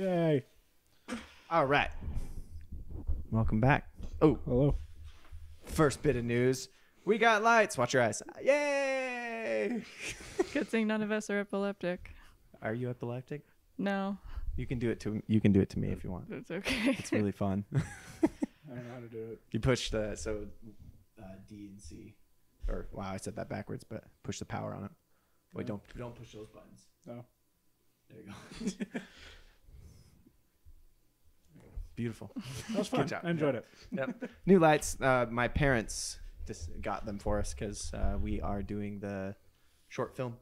Yay. All right. Welcome back. Oh, Hello. first bit of news. We got lights. Watch your eyes. Yay! Good thing none of us are epileptic. Are you epileptic? No, You can do it to me if you want. it's okay. It's really fun. I don't know how to do it. You push the D and C, or wow, I said that backwards, but push the power on it. Wait, don't push those buttons. No. There you go. Beautiful. That was fun. Good job. I enjoyed it. Yep. New lights. My parents just got them for us because we are doing the short film,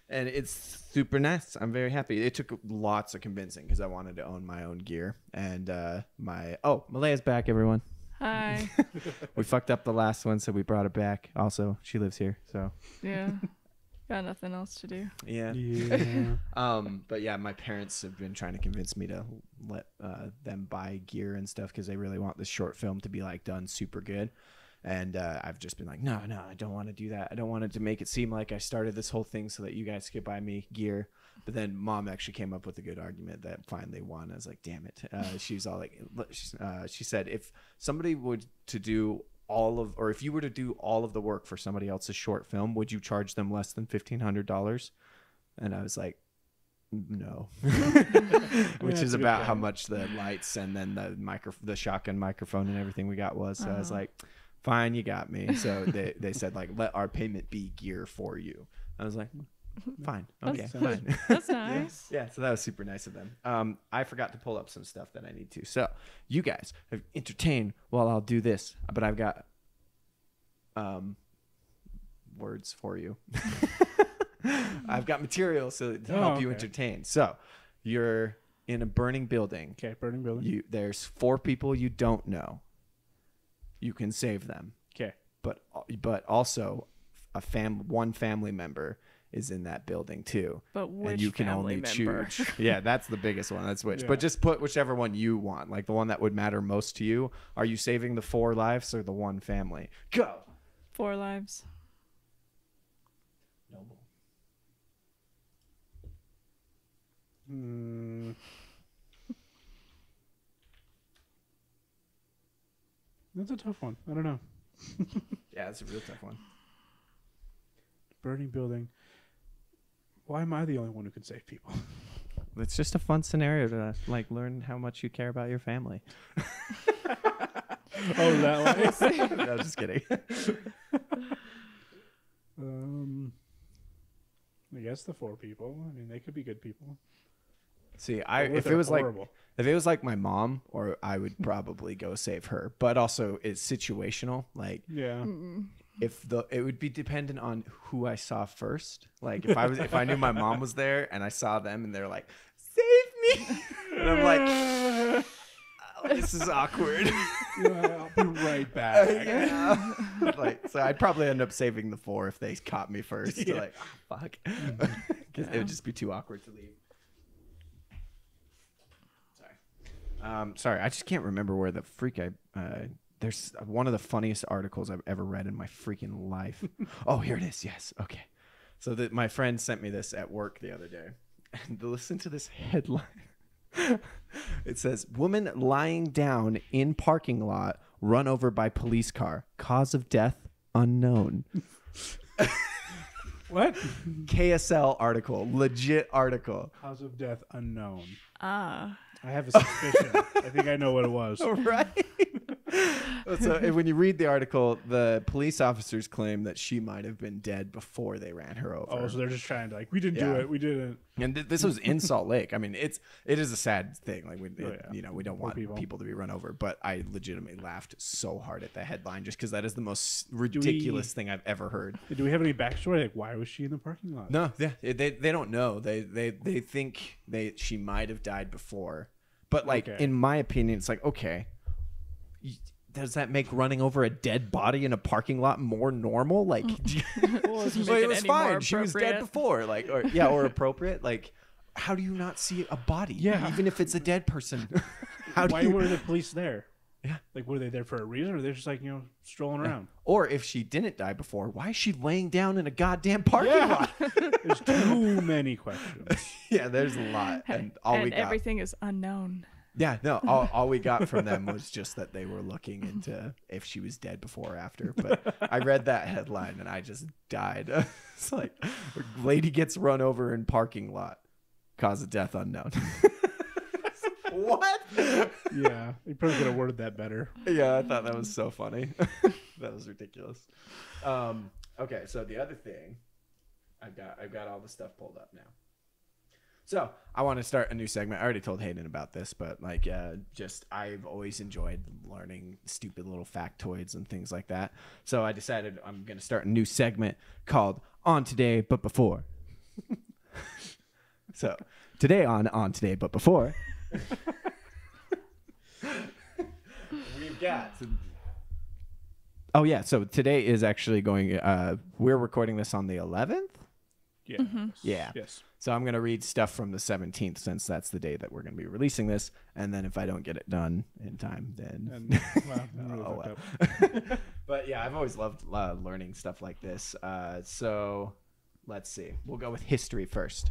and it's super nice. I'm very happy. It took lots of convincing because I wanted to own my own gear. And Malaya's back, everyone. Hi. We fucked up the last one, so we brought it back. Also, she lives here, so Yeah. Got nothing else to do. yeah. Yeah. But yeah, my parents have been trying to convince me to let them buy gear and stuff because they really want this short film to be like done super good. And I've just been like, no, I don't want to do that. I don't want it to make it seem like I started this whole thing so that you guys could buy me gear. But then Mom actually came up with a good argument that finally won. I was like, damn it. She's all like, she said, if somebody would to do if you were to do all of the work for somebody else's short film, would you charge them less than $1,500? And I was like, no. Which is about how much the lights and then the shotgun microphone and everything we got was. So I was like, fine, you got me. So they said like, let our payment be gear for you. I was like, fine. Okay, fine. That's nice. Yeah, so that was super nice of them. I forgot to pull up some stuff that I need to. So you guys have entertained while I'll do this, but I've got words for you. I've got material to help you entertain. So you're in a burning building. Okay, burning building. There's 4 people you don't know. You can save them. Okay. But also one family member is in that building too. But which and you can family only member? choose. Yeah, that's the biggest one. That's which. Yeah. But just put whichever one you want, like the one that would matter most to you. Are you saving the 4 lives or the one family? Go. 4 lives. Noble. That's a tough one. I don't know. Yeah, that's a real tough one. Burning building. Why am I the only one who can save people? It's just a fun scenario to like learn how much you care about your family. Oh, that way. No, just kidding. I guess the 4 people. I mean, they could be good people. See, If it was like my mom, or I would probably go save her. But also, it's situational. Like, Yeah. it would be dependent on who I saw first. Like, if I knew my mom was there and I saw them and they're like, "Save me," and I'm like, oh, "This is awkward." Yeah, I'll be right back. Yeah. Like, so I'd probably end up saving the 4 if they caught me first. Yeah. Like, oh, fuck, because it would just be too awkward to leave. Sorry, I just can't remember where the freak there's one of the funniest articles I've ever read in my freaking life. Oh, here it is. Yes. Okay. So my friend sent me this at work the other day. And listen to this headline. It says, "Woman lying down in parking lot, run over by police car. Cause of death unknown." What? KSL article. Legit article. Cause of death unknown. Ah. I have a suspicion. I think I know what it was. Right. So when you read the article, the police officers claim that she might have been dead before they ran her over. Oh, so they're just trying to like, we didn't do it. We didn't. And this was in Salt Lake. I mean, it is a sad thing. Like we don't want people to be run over. But I legitimately laughed so hard at the headline just because that is the most ridiculous thing I've ever heard. Do we have any backstory? Like, why was she in the parking lot? No, yeah, they don't know. They think she might have died before. But like in my opinion, it's like, okay, does that make running over a dead body in a parking lot more normal? Like, Well, it was fine. She was dead before. Like, or appropriate. Like, how do you not see a body? Yeah. Even if it's a dead person. Why were the police there? Yeah. Like, were they there for a reason, or they're just like, strolling around? Or if she didn't die before, why is she laying down in a goddamn parking lot? There's too many questions. Yeah, there's a lot, and all we got. Everything is unknown. Yeah, no, all we got from them was just that they were looking into if she was dead before or after. But I read that headline and I just died. It's like, lady gets run over in parking lot, cause of death unknown. What? Yeah, you probably could have worded that better. Yeah, I thought that was so funny. That was ridiculous. Okay, so the other thing, I've got all the stuff pulled up now. So I want to start a new segment. I already told Hayden about this, but like, I've always enjoyed learning stupid little factoids and things like that. So I decided I'm going to start a new segment called On Today But Before. So today on Today But Before, we've got. Oh yeah, so today is actually going. We're recording this on the 11th. Yeah. Yeah. Yes. So I'm going to read stuff from the 17th since that's the day that we're going to be releasing this. And then if I don't get it done in time, then... And, well, I'm really fucked up. But yeah, I've always loved learning stuff like this. So let's see. We'll go with history first.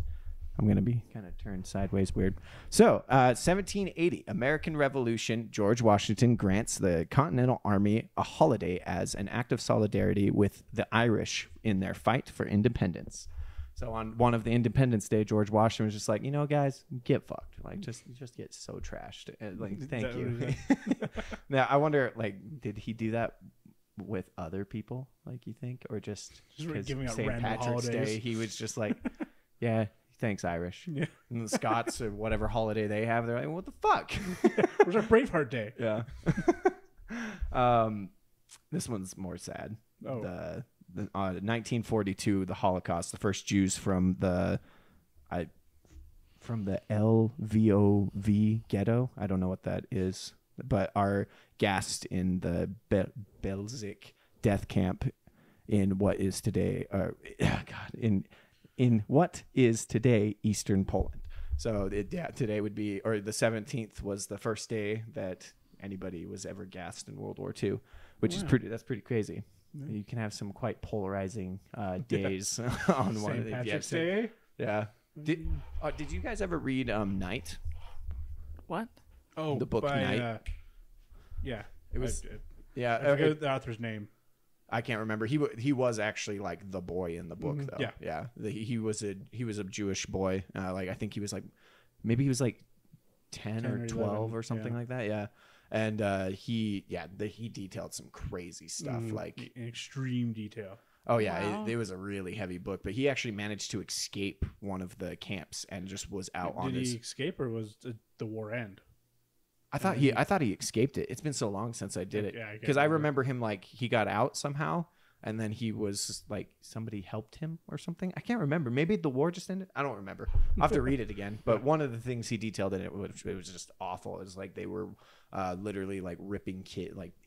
I'm going to be kind of turned sideways weird. So 1780, American Revolution. George Washington grants the Continental Army a holiday as an act of solidarity with the Irish in their fight for independence. So on one of the Independence Day, George Washington was just like, guys, get fucked. Like, just get so trashed. Like, thank you. Now, I wonder, like, did he do that with other people, like, you think? Or just giving out St. random Patrick's holidays? Day, he was just like, yeah, thanks, Irish. Yeah. And the Scots or whatever holiday they have, they're like, what the fuck? Where's our Braveheart Day? Yeah. This one's more sad. Oh. 1942, the Holocaust. The first Jews from the LVOV ghetto. I don't know what that is, but are gassed in the Belzec death camp in what is today, in what is today Eastern Poland. So today would be, or the 17th was the first day that anybody was ever gassed in World War II, which is that's pretty crazy. Yeah. You can have some quite polarizing days on one of the Patrick's Day. Yeah. Did you guys ever read Night? What? Oh, the book Night. Yeah, it was. I forget the author's name. I can't remember. He was actually like the boy in the book though. Yeah. He was a Jewish boy. Like I think he was like, maybe he was like 10 or 12 11, or something like that. Yeah. And he detailed some crazy stuff, like in extreme detail. Oh yeah, Wow. it was a really heavy book, but he actually managed to escape one of the camps and just was out on his. Did he escape, or was the war end? I thought he escaped it. It's been so long since I did it because I remember him like he got out somehow, and then he was like somebody helped him or something. I can't remember. Maybe the war just ended. I don't remember. I'll have to read it again. But one of the things he detailed in it was just awful. It was like they were literally like ripping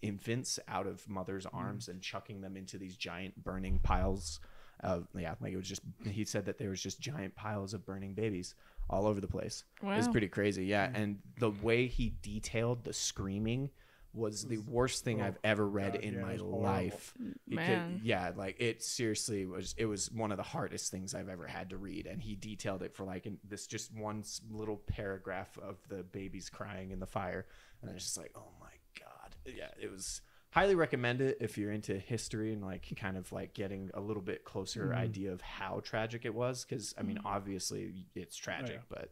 infants out of mothers' arms and chucking them into these giant burning piles. Like it was just. He said that there was just giant piles of burning babies all over the place. Wow. It was pretty crazy. Yeah, and the way he detailed the screaming was the worst thing I've ever read in my life. Man. Like it seriously was one of the hardest things I've ever had to read, and he detailed it for like this just one little paragraph of the babies crying in the fire, and I was just like, oh my god. Yeah, it was highly recommend it if you're into history and like kind of like getting a little bit closer idea of how tragic it was, because I mean obviously it's tragic, but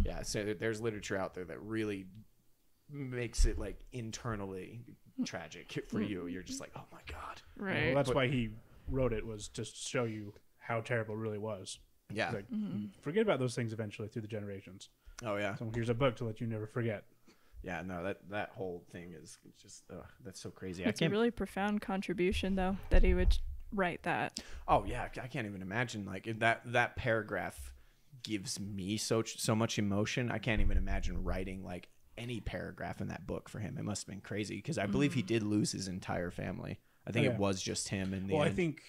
yeah, so there's literature out there that really makes it like internally tragic for you. You're just like, oh my god. Right. Well, that's why he wrote it, was to show you how terrible it really was. Yeah. Like, forget about those things eventually through the generations. Oh yeah. So here's a book to let you never forget. Yeah, no, that whole thing is just that's so crazy. It's a really profound contribution though that he would write that. Oh yeah, I can't even imagine like that paragraph gives me so much emotion. I can't even imagine writing like any paragraph in that book for him. It must have been crazy because I believe he did lose his entire family. I think it was just him in the end. I think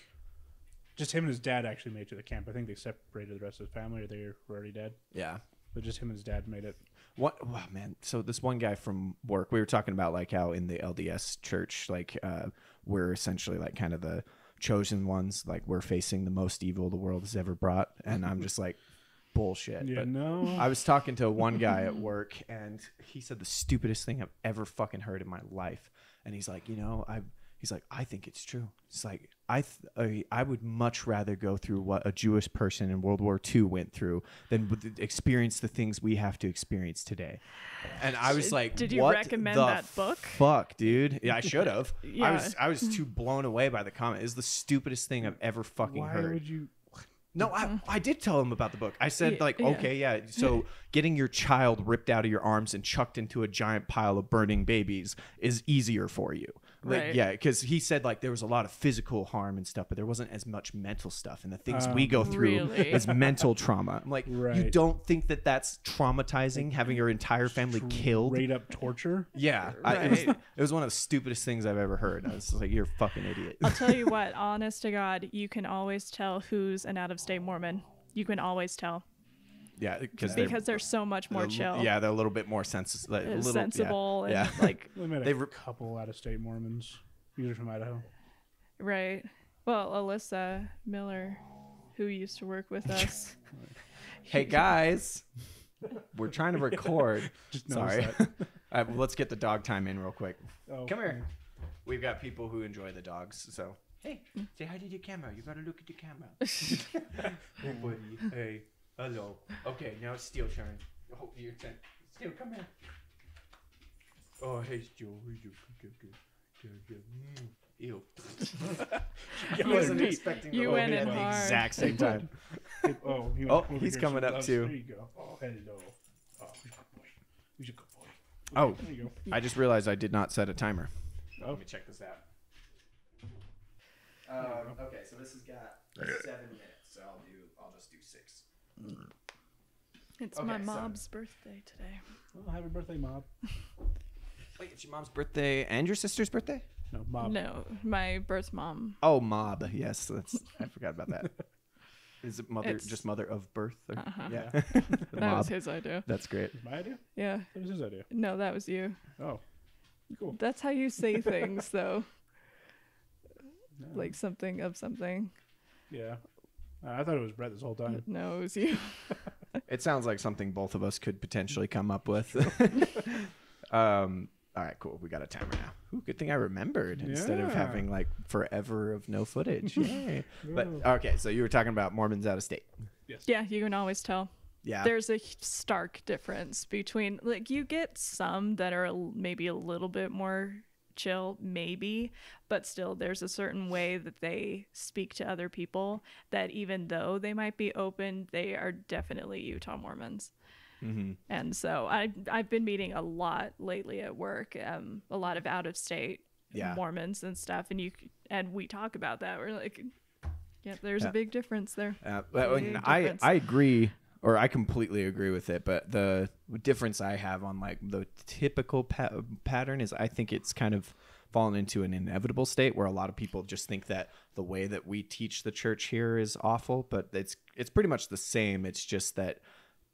just him and his dad actually made it to the camp. I think they separated the rest of his family, or they were already dead. Yeah. But just him and his dad made it. What? Wow, man. So this one guy from work, we were talking about like how in the LDS church, like we're essentially like kind of the chosen ones. Like we're facing the most evil the world has ever brought, and I'm just like, bullshit. Yeah, But no. I was talking to one guy at work, and he said the stupidest thing I've ever fucking heard in my life. And he's like, he's like, I think it's true. It's like I would much rather go through what a Jewish person in World War II went through than experience the things we have to experience today. And I was like, did you what recommend the that book? Fuck, dude. Yeah, I should have. Yeah. I was too blown away by the comment. It's the stupidest thing I've ever fucking Why heard. would you? No, I did tell him about the book. I said, like, Yeah. okay, yeah. So getting your child ripped out of your arms and chucked into a giant pile of burning babies is easier for you. Like, Right. yeah, because he said, like, there was a lot of physical harm and stuff, but there wasn't as much mental stuff. And the things we go through Really? is mental trauma. I'm like, you Right. don't think that that's traumatizing, having your entire family killed? Straight up torture. Yeah. Right. It was one of the stupidest things I've ever heard. I was just like, you're a fucking idiot. I'll tell you what, honest to God, you can always tell who's an out-of-state Mormon. You can always tell Yeah, because they're so much more chill. Yeah, they're a little bit more Sensible yeah. and like We met They a couple out-of-state Mormons, usually from Idaho. right. Well, Alyssa Miller, who used to work with us. Hey guys, we're trying to record. Just noticed Sorry. that. All right, let's get the dog time in real quick. Oh, Come here. We've got people who enjoy the dogs, so hey, say hi to the camera. You gotta look at the camera. Hey buddy. Hey. Hello. Okay, now it's Steel's turn. Oh, your turn. Steel, come here. Oh, hey Joe. Ew. She wasn't me. expecting You to went open in at the hard. exact same time. Oh, he Oh, went over he's here, coming so up, that's- too. There you go. Oh, hello. Oh, he's a good boy. He's a good boy. Oh, There you go. I just realized I did not set a timer. Oh. Let me check this out. Okay, so this has got 7 minutes, so I'll just do 6. It's Okay, my so- mom's birthday today. Well, happy birthday, Mob. Wait, it's your mom's birthday and your sister's birthday? No, Mob. No, my birth mom. Oh, Mob. Yes, I forgot about that. Is it It's- just mother of birth? Or, Uh-huh. Yeah. That Mob. was his idea. That's great. Was my idea? Yeah. That was his idea. No, that was you. Oh, cool. That's how you say things, though. No. Like something of something. Yeah. I thought it was Brett this whole time. No, it was you. It sounds like something both of us could potentially come up with. All right, cool. We got a timer now. Ooh, good thing I remembered instead of Yeah. having like forever of no footage. Yay. But Oh. okay, so you were talking about Mormons out of state. Yes. Yeah, you can always tell. Yeah. There's a stark difference between, like, you get some that are maybe a little bit more chill, maybe, but still there's a certain way that they speak to other people that even though they might be open, they are definitely Utah Mormons. Mm-hmm. And so I've been meeting a lot lately at work, a lot of out of state Yeah. Mormons and stuff, and we talk about that. We're like, yeah, there's Yeah. a big difference there. But Big I difference. agree, or I completely agree with it. But the difference I have on like the typical pattern is I think it's kind of fallen into an inevitable state where a lot of people just think that the way that we teach the church here is awful, but it's pretty much the same. It's just that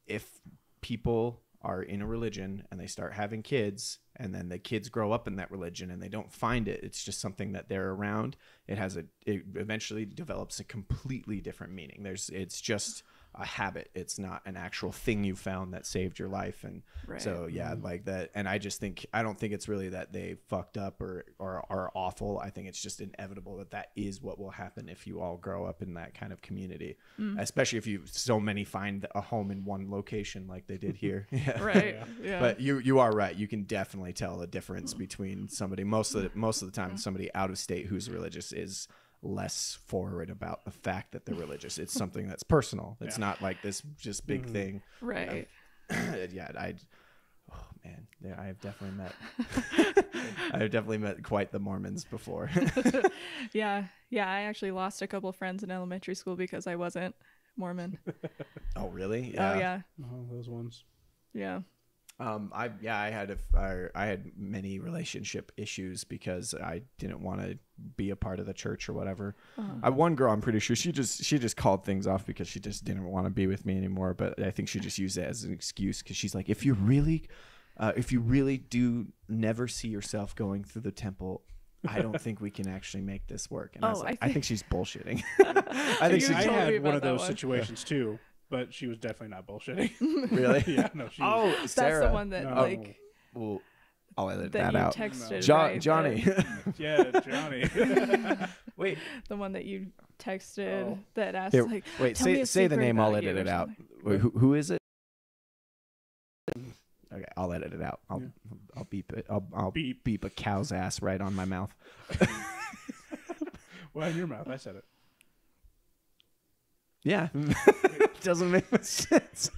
if people are in a religion and they start having kids and then the kids grow up in that religion and they don't find it, it's just something that they're around, it eventually develops a completely different meaning. It's just a habit. It's not an actual thing you found that saved your life. And Right. so yeah, like that. And I don't think it's really that they fucked up or are awful. I think it's just inevitable that is what will happen if you all grow up in that kind of community, especially if so many find a home in one location like they did here. Yeah. Right. Yeah. But you are right. You can definitely tell the difference between somebody most of the time somebody out of state who's religious is less forward about the fact that they're religious. It's something that's personal. It's not like this just big thing. right. Yeah, oh man, yeah, I have definitely met quite the Mormons before. Yeah. I actually lost a couple friends in elementary school because I wasn't Mormon. Oh really? Oh yeah. Oh, those ones. Yeah. I had many relationship issues because I didn't want to be a part of the church or whatever. One girl, I'm pretty sure she just called things off because she just didn't want to be with me anymore. But I think she just used it as an excuse because she's like, if you really do never see yourself going through the temple, I don't think we can actually make this work. And I was like, I think she's bullshitting. I think I told me had about one of that those one. situations too, but she was definitely not bullshitting. Really? Yeah, no, she was. Oh, That's Sarah. the one that No. like Well, I'll edit that that you out. texted. right? Johnny. Yeah, Johnny. Wait. The one that you texted Oh. that asked Here, like, wait. "Tell me a Say the secret name. I'll about you," edit or it out. something. Wait, who is it? Okay, I'll edit it out. I'll beep it. I'll beep a cow's ass right on my mouth. Well, in your mouth, I said it. Yeah, doesn't make much sense.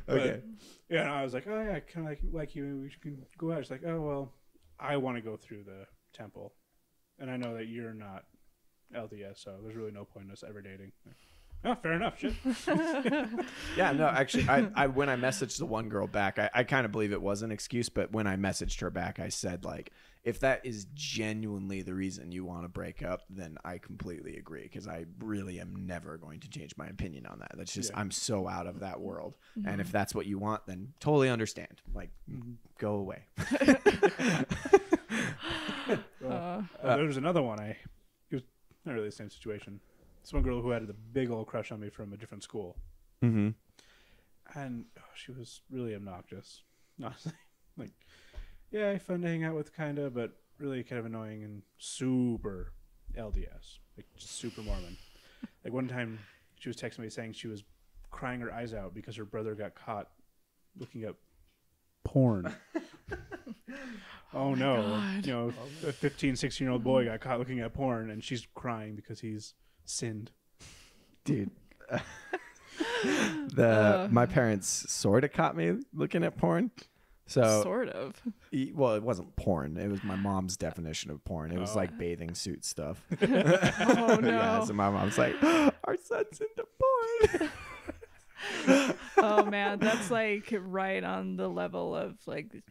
Okay. Yeah, and I was like, oh yeah, kind of like you. We can go out. She's like, oh well, I want to go through the temple, and I know that you're not LDS, so there's really no point in us ever dating. Oh, fair enough. Shit. Yeah, no, actually, I when I messaged the one girl back, I kind of believe it was an excuse, but when I messaged her back, I said, like, if that is genuinely the reason you want to break up, then I completely agree, because I really am never going to change my opinion on that. That's just, I'm so out of that world. And if that's what you want, then totally understand. Like, go away. There was another one. It was not really the same situation. It's one girl who had a big old crush on me from a different school. Mm-hmm. And she was really obnoxious. Honestly. Like, yeah, fun to hang out with, kind of, but really kind of annoying and super LDS. Like, just super Mormon. Like, one time she was texting me saying she was crying her eyes out because her brother got caught looking up porn. Oh, no. God. You know, a 15, 16-year-old boy got caught looking at porn, and she's crying because he's sinned. Dude. My parents sort of caught me looking at porn. So Sort of. well, it wasn't porn. It was my mom's definition of porn. It was like bathing suit stuff. Oh no. Yeah, so my mom's like, our son's into porn. Oh man, that's like right on the level of like,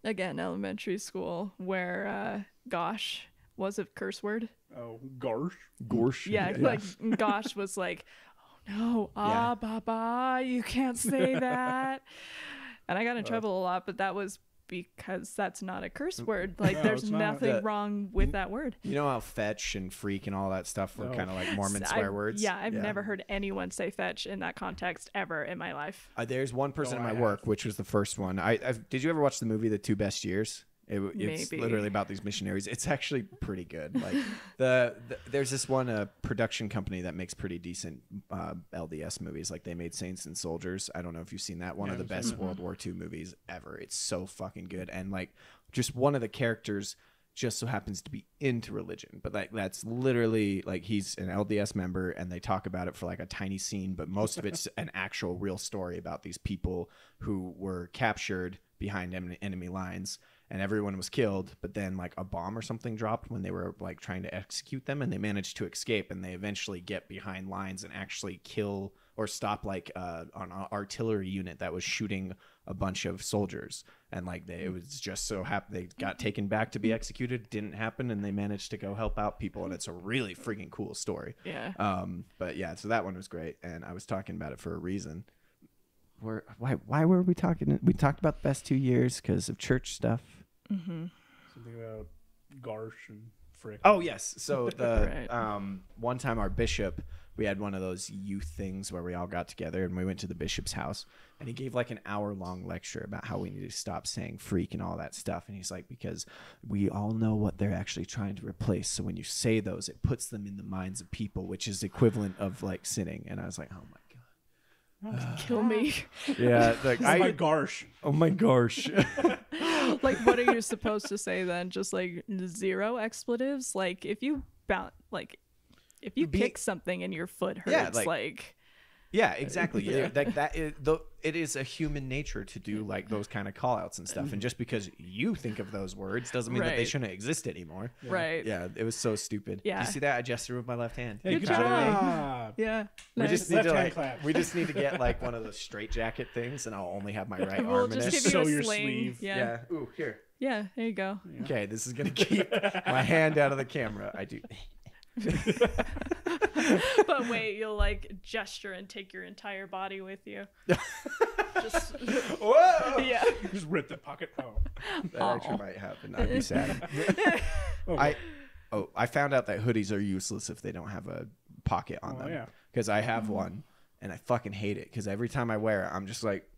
again, elementary school where gosh was a curse word. Oh, gosh. Gorsh. Yeah, like gosh was like, oh no, baba, you can't say that. And I got in trouble a lot, but that was because that's not a curse word. Like, No, there's it's not. nothing wrong with that word. You know how fetch and freak and all that stuff were No. kind of like Mormon So swear words? Yeah, I've never heard anyone say fetch in that context ever in my life. There's one person Oh, in my I work, have. which was the first one. Did you ever watch the movie The 2 Best Years? It's Maybe. literally about these missionaries. It's actually pretty good. Like there's this one production company that makes pretty decent LDS movies. Like they made Saints and Soldiers. I don't know if you've seen that. One of the best World War II movies ever. It's so fucking good. And like just one of the characters just so happens to be into religion, but like that's literally like he's an LDS member, and they talk about it for like a tiny scene, but most of it's an actual real story about these people who were captured behind enemy lines, and everyone was killed, but then like a bomb or something dropped when they were like trying to execute them, and they managed to escape, and they eventually get behind lines and actually kill or stop like an artillery unit that was shooting a bunch of soldiers, and like it was just so they got taken back to be executed. Didn't happen, and they managed to go help out people, and it's a really freaking cool story. Yeah. But yeah, so that one was great, and I was talking about it for a reason. Why were we talking? We talked about the best 2 years because of church stuff. Mm-hmm. Something about Garsh and Frick. Oh yes, so the Right. one time our bishop, we had one of those youth things where we all got together and we went to the bishop's house, and he gave like an hour-long lecture about how we need to stop saying freak and all that stuff. And he's like, because we all know what they're actually trying to replace, so when you say those, it puts them in the minds of people, which is equivalent of like sinning. And I was like, oh my god. Kill me. Yeah, like Oh my Garsh. oh my gosh. Like, what are you supposed to say then? Just like 0 expletives? Like, if you kick something and your foot hurts, Yeah, like- Yeah, exactly. It is a human nature to do like those kind of call outs and stuff. And just because you think of those words doesn't mean that they Right. shouldn't exist anymore. Right. Yeah, it was so stupid. Yeah. Do you see that? I gestured with my left hand. Hey, Good good job. job. Yeah. We Nice. just need to Left-hand like clap. we just need to get like one of those straight jacket things, and I'll only have my right We'll arm in just it. give you Sew a your sling. sleeve. Yeah. Ooh, here. Yeah. There you go. Okay, this is gonna keep my hand out of the camera. I do. But wait, you'll like gesture and take your entire body with you. Just Whoa! yeah. Just rip the pocket. Oh. That actually might happen. I'd be sad. Oh, I found out that hoodies are useless if they don't have a pocket on Oh, them. yeah. Because I have one, and I fucking hate it. Because every time I wear it, I'm just like,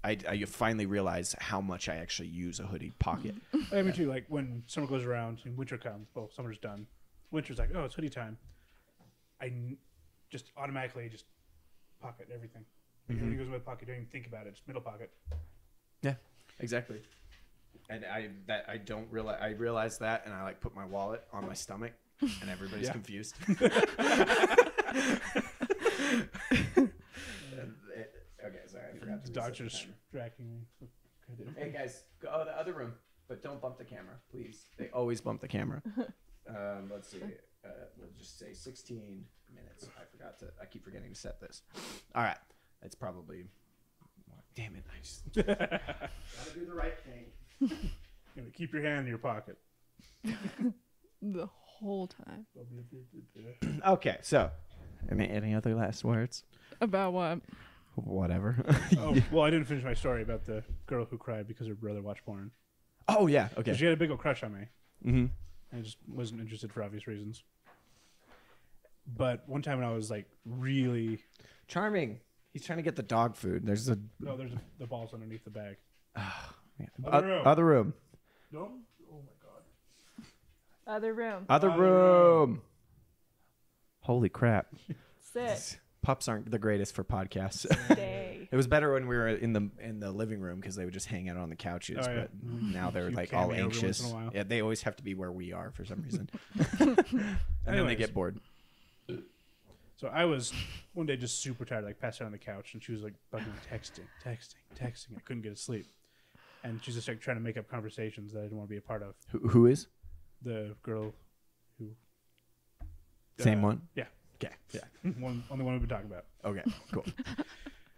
I finally realize how much I actually use a hoodie pocket. I mean, too, like when summer goes around and winter comes, well, summer's done. Winter's like, oh, it's hoodie time. Just automatically just pocket everything. Like, everything goes in my pocket. Don't even think about it. Just middle pocket. Yeah, exactly. And I realize that, and I like put my wallet on my stomach, and everybody's confused. Okay, sorry, I forgot to. The dogs reset are the timer. distracting me. Hey guys, go to the other room, but don't bump the camera, please. They always bump the camera. Let's see. We'll just say 16 minutes. I keep forgetting to set this. All right, that's probably. Damn it! I just gotta do the right thing. Keep your hand in your pocket. The whole time. Okay, so, any other last words? About what? Whatever. Oh, well, I didn't finish my story about the girl who cried because her brother watched porn. Oh yeah. Okay. She had a big old crush on me. Mm-hmm. I just wasn't interested for obvious reasons. But one time when I was like really, Charming. He's trying to get the dog food. There's a there's the balls underneath the bag. other room. No. Oh my god. Other room. Other room. Holy crap. Sit. Pups aren't the greatest for podcasts. Stay. It was better when we were in the living room because they would just hang out on the couches. Oh, yeah. But now they're You like came all in every once anxious. in a while. Yeah, they always have to be where we are for some reason. And then they Anyways. get bored. So I was one day just super tired, like passed out on the couch, and she was like bugging me, texting. I couldn't get to sleep, and she's just like trying to make up conversations that I didn't want to be a part of. Who is? The girl who. Same one? Yeah. Okay. Yeah. Only one we've been talking about. Okay. Cool.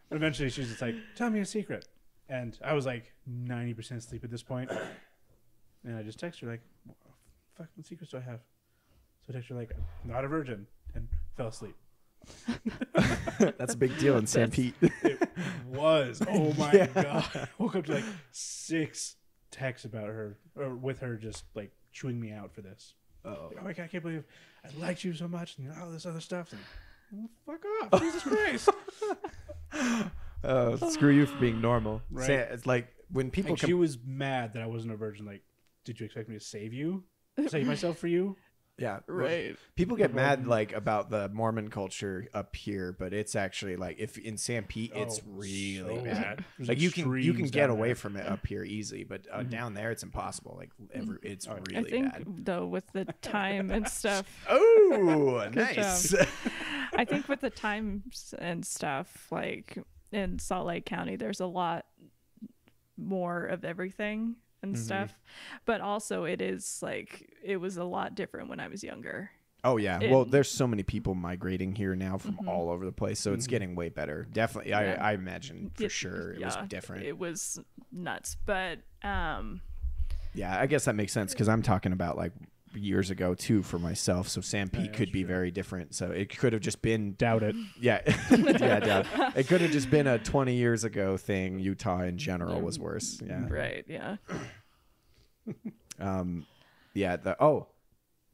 But eventually she's just like, tell me a secret. And I was like 90% asleep at this point. And I just text her like, what secrets do I have? So I text her like, I'm not a virgin, and fell asleep. That's a big deal in San Pete. It was. Oh my God. Woke up to like 6 texts about her, or with her just like chewing me out for this. Oh. Like, oh my God, I can't believe I liked you so much and all this other stuff. And, fuck off. Jesus Christ. Screw you for being normal. Right. It's like when people Like, she was mad that I wasn't a virgin. Like, did you expect me to save you? Save myself for you? yeah, Right. people get mad like about the Mormon culture up here, but it's actually like if in San Pete it's really so bad. There's Like you can extremes get down away there. from it up here easy, but down there it's impossible. Like it's really I think bad. though with the time and stuff, Oh, nice. I think with the times and stuff, like in Salt Lake County, there's a lot more of everything and stuff. But also it is like, it was a lot different when I was younger. Oh yeah. Well, there's so many people migrating here now from all over the place, so it's getting way better. Definitely. Yeah. I imagine for sure it was different. It was nuts. But Yeah, I guess that makes sense because I'm talking about like years ago too for myself. So San Pete could be very different. So it could have just been Doubt it. yeah, yeah, doubt. It could have just been a 20 years ago thing. Utah in general was worse. Yeah, right, yeah. yeah.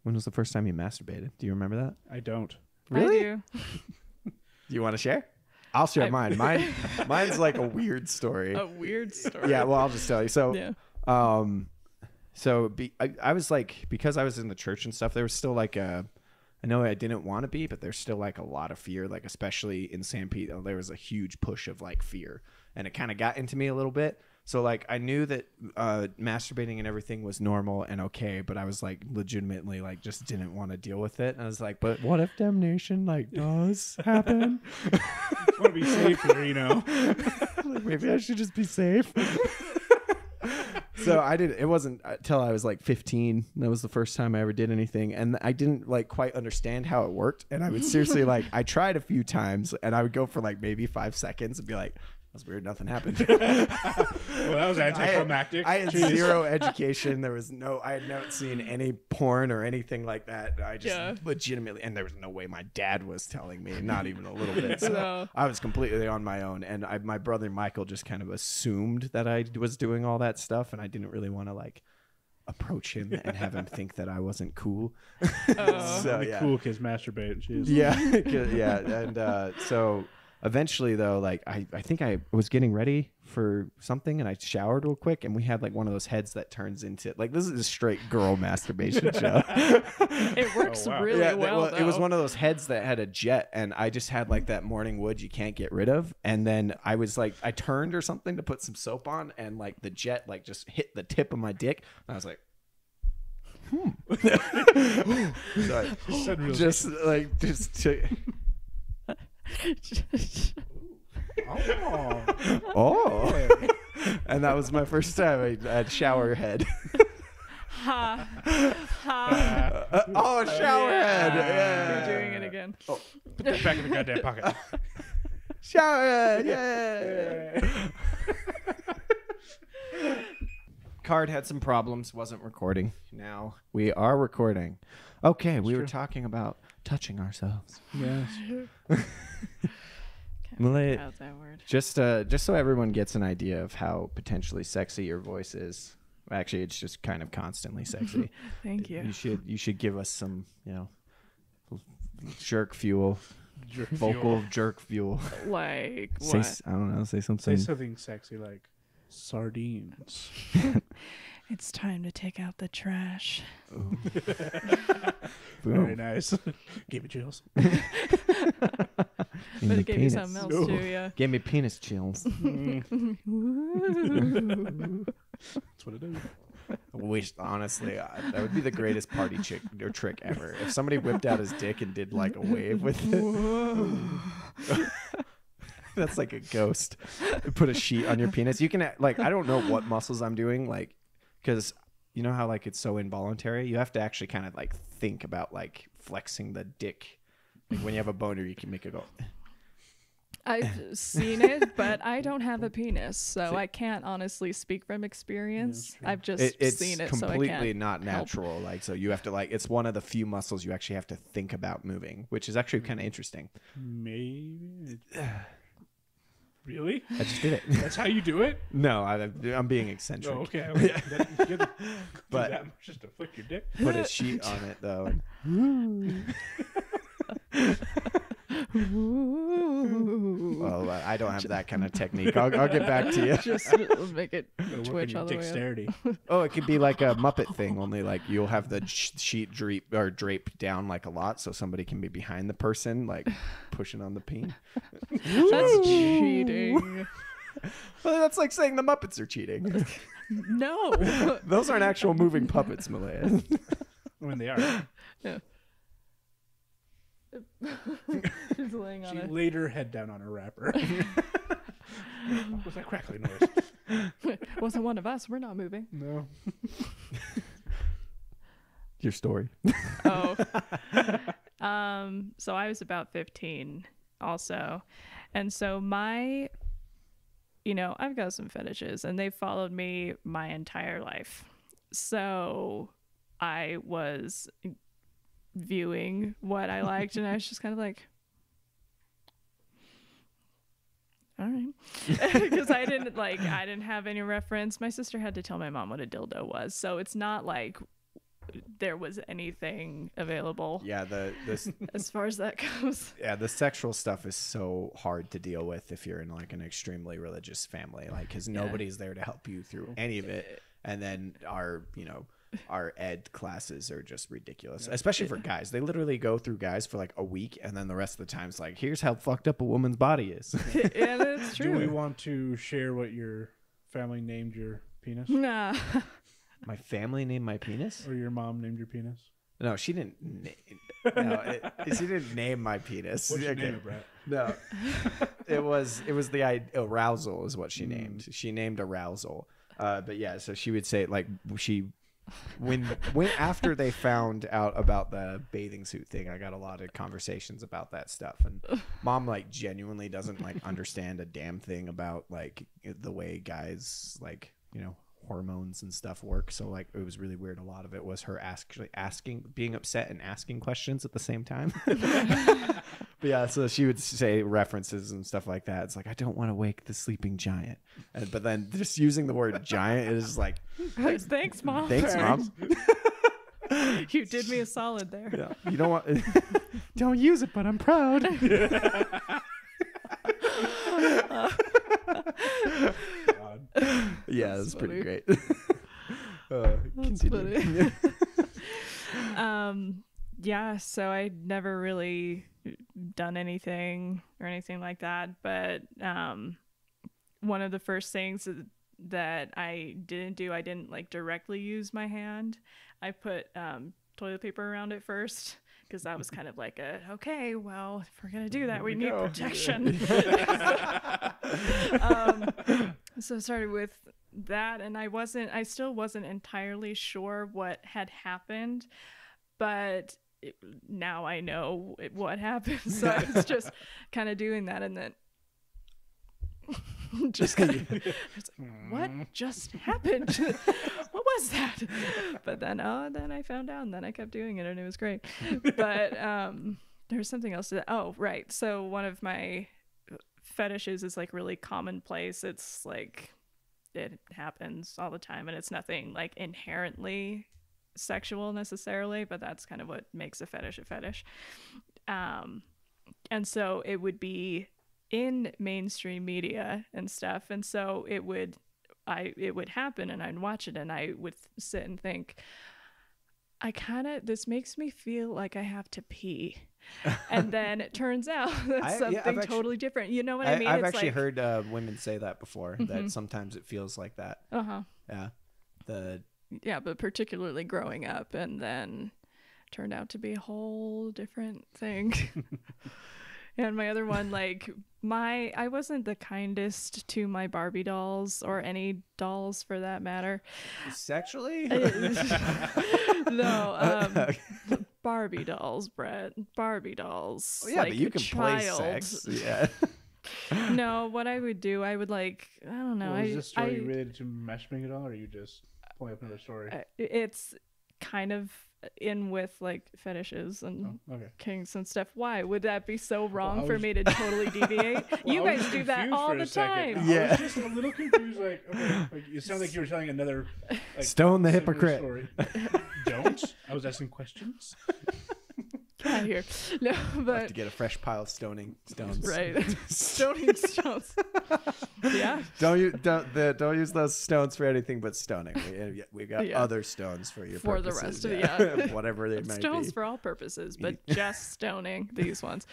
When was the first time you masturbated? Do you remember that? I don't. Really? I do. Do you want to share? I'll share mine. Mine's like a weird story. A weird story. Yeah, well, I'll just tell you. So, Yeah. I was like, because I was in the church and stuff, there was still like I know I didn't want to be, but there's still like a lot of fear, like especially in San Pete, there was a huge push of like fear, and it kind of got into me a little bit. So like I knew that masturbating and everything was normal and okay, but I was like legitimately like just didn't want to deal with it. And I was like, but what if damnation like does happen? Want to be safe here, you know? Like, maybe I should just be safe. So I did. It wasn't until I was like 15. That was the first time I ever did anything, and I didn't like quite understand how it worked. And I would seriously like I tried a few times, and I would go for like maybe 5 seconds and be like, "That's weird. Nothing happened." Well, that was anticlimactic. I had zero education. There was no. I had never seen any porn or anything like that. I just legitimately, and there was no way my dad was telling me, not even a little bit. So No. I was completely on my own, and my brother Michael just kind of assumed that I was doing all that stuff, and I didn't really want to like approach him and have him think that I wasn't cool. So Only yeah, cool kids masturbate. Jeez. yeah, yeah, and so. Eventually, though, like I think I was getting ready for something, and I showered real quick, and we had like one of those heads that turns into like this is a straight girl masturbation show. It works really well. It was one of those heads that had a jet, and I just had like that morning wood you can't get rid of, and then I was like I turned or something to put some soap on, and like the jet like just hit the tip of my dick, and I was like. So just like just to. Oh. And that was my first time I had shower head. Ha. Ha. Oh, shower head. Yeah. You're doing it again. Put that back in the goddamn pocket. Shower head. Yeah. Card had some problems, wasn't recording. Now we are recording. Okay, we were talking about touching ourselves. Yes. Malaya, How's that word? just so everyone gets an idea of how potentially sexy your voice is. Actually, it's just kind of constantly sexy. Thank you. You should give us some, jerk fuel, vocal jerk fuel. Like Say, what? I don't know. Say something. Say something sexy like sardines. It's time to take out the trash. Very nice. Gave me chills. But it gave you something else No. too, yeah. Gave me penis chills. That's what it is. Wish honestly, that would be the greatest party trick ever. If somebody whipped out his dick and did like a wave with it. That's like a ghost. Put a sheet on your penis. You can like I don't know what muscles I'm doing, like because you know how like it's so involuntary. You have to actually kind of like think about like flexing the dick. Like when you have a boner, you can make it go. I've seen it, but I don't have a penis, so I can't honestly speak from experience. Yeah, I've just It's seen it, so I completely can't not natural. Like so, you have to like it's one of the few muscles you actually have to think about moving, which is actually kind of interesting. Maybe. Really? I just did it. That's how you do it? No, I'm being eccentric. Oh, okay. You have to But- do that much just to flick your dick. Put a sheet on it though. Well, I don't have that kind of technique. I'll get back to you. just make it Gotta work on twitch your all the way up. dexterity. Oh, it could be like a Muppet thing, only like you'll have the sheet drape down like a lot, so somebody can be behind the person, like pushing on the peen. That's cheating. Well, that's like saying the Muppets are cheating. No. Those aren't actual moving puppets, Malaya. I mean, they are. Yeah. She's laying on She it. laid her head down on her wrapper. What was that crackling noise? Wasn't one of us. We're not moving. No. Your story. Oh. So I was about 15 also. And so I've got some fetishes and they've followed me my entire life. So I was viewing what I liked and I was just kind of like, all right. Because I didn't have any reference. My sister had to tell my mom what a dildo was. So it's not like there was anything available. Yeah, as far as that goes. yeah, the sexual stuff is so hard to deal with if you're in like an extremely religious family, like because nobody's there to help you through any of it. And then our ed classes are just ridiculous, especially for guys. They literally go through guys for like a week, and then the rest of the time's like, here's how fucked up a woman's body is. Yeah, that's true. Do we want to share what your family named your penis? Nah. My family named my penis? Or your mom named your penis? No, she didn't. She didn't name my penis. What'd you name it, Brett? No, it was arousal is what she named. She named arousal. But yeah, so she would say like when after they found out about the bathing suit thing, I got a lot of conversations about that stuff, and mom like genuinely doesn't like understand a damn thing about like the way guys like, you know, hormones and stuff work. So like it was really weird. A lot of it was her actually being upset and asking questions at the same time. But yeah, so she would say references and stuff like that. It's like, I don't want to wake the sleeping giant. But then just using the word giant is like, Thanks, Mom. thanks, Mom. You did me a solid there. Yeah. You don't want don't use it, but I'm proud. Yeah, that's pretty great. That's funny. Yeah, so I never really done anything or anything like that, but one of the first things that I didn't do, I didn't like directly use my hand. I put toilet paper around it first, because that was kind of like okay, well, if we're gonna do that, we need protection. So I started with that, and I still wasn't entirely sure what had happened, but now I know what happened. So I was just kind of doing that, and then just kind of, what just happened? What was that? But then I found out, and then I kept doing it, and it was great. But there's something else to that. Oh, right. So one of my fetishes is like really commonplace. It's like it happens all the time, and it's nothing like inherently sexual necessarily, but that's kind of what makes a fetish a fetish. And so it would be in mainstream media and stuff, and so it would happen, and I'd watch it, and I would sit and think, this makes me feel like I have to pee. And then it turns out that's something totally different. You know what I mean? I've actually heard women say that before, that sometimes it feels like that. Yeah, but particularly growing up, and then turned out to be a whole different thing. And my other one, like I wasn't the kindest to my Barbie dolls, or any dolls for that matter. Sexually? No, Barbie dolls, Brett. Barbie dolls. Oh, yeah, like but you can play child. sex. Yeah. No, what I would do, I would like, I don't know. Is this story related to matchmaking at all, or are you just pulling up another story? It's kind of in with like fetishes and kinks and stuff. Why would that be so wrong for me to totally deviate? You guys do that all the time. Yeah, I was just a little confused. Like, okay, like it sounded like you were telling another like, Stone the hypocrite. Story. Don't. I was asking questions. Get out of here. No, but have to get a fresh pile of stoning stones. Right. Stoning stones. Yeah. Don't use those stones for anything but stoning. We got other stones for your for purposes. The rest of it. Whatever they might be. Stones for all purposes, but just stoning these ones.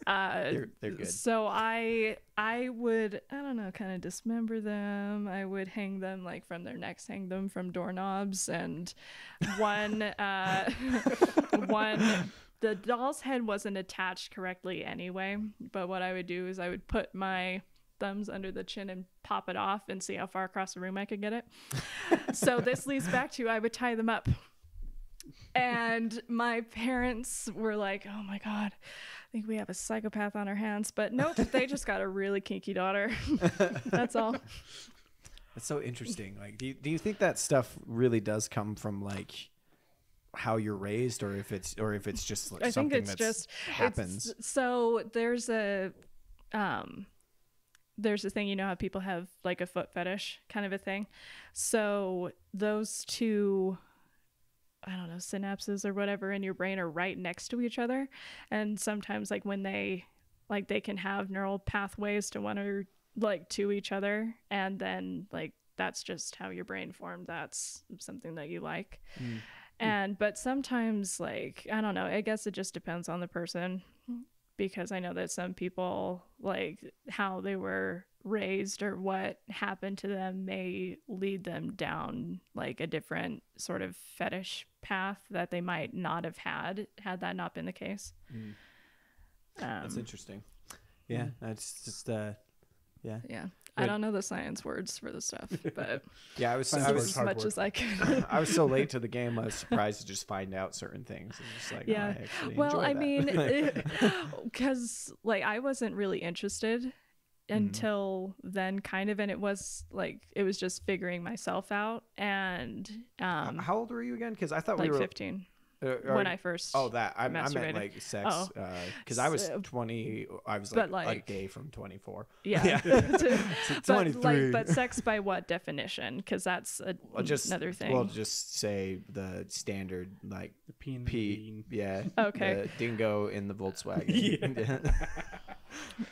They're good. So I would, I don't know, kind of dismember them. I would hang them like from their necks, hang them from doorknobs, and one the doll's head wasn't attached correctly anyway, but what I would do is I would put my thumbs under the chin and pop it off and see how far across the room I could get it. So this leads back to I would tie them up. And my parents were like, oh my God, I think we have a psychopath on our hands. But nope, they just got a really kinky daughter. That's all. That's so interesting. Like, do you think that stuff really does come from like how you're raised, or if it's just like something that happens? So there's a thing, you know how people have like a foot fetish kind of a thing. So those two, I don't know, synapses or whatever in your brain are right next to each other, and sometimes like when they can have neural pathways to one or like to each other, and then like that's just how your brain formed. That's something that you like. But sometimes, like, I don't know, I guess it just depends on the person, because I know that some people, like, how they were raised or what happened to them may lead them down like a different sort of fetish path that they might not have had that not been the case. That's interesting. Yeah, that's just Yeah. I don't know the science words for the stuff, but yeah, I was as much as I can. I was so late to the game. I was surprised to just find out certain things. And just like, Yeah. I actually Well, enjoy I that. mean, because like I wasn't really interested until then, kind of, and it was just figuring myself out. And how old were you again? Because I thought like we were 15. When I first I meant masturbated. like sex because I was 20. I was like a day from 24. Yeah. So 23. But sex by what definition? Because that's another thing. We'll just say the standard like The peen. yeah. Okay. The dingo in the Volkswagen.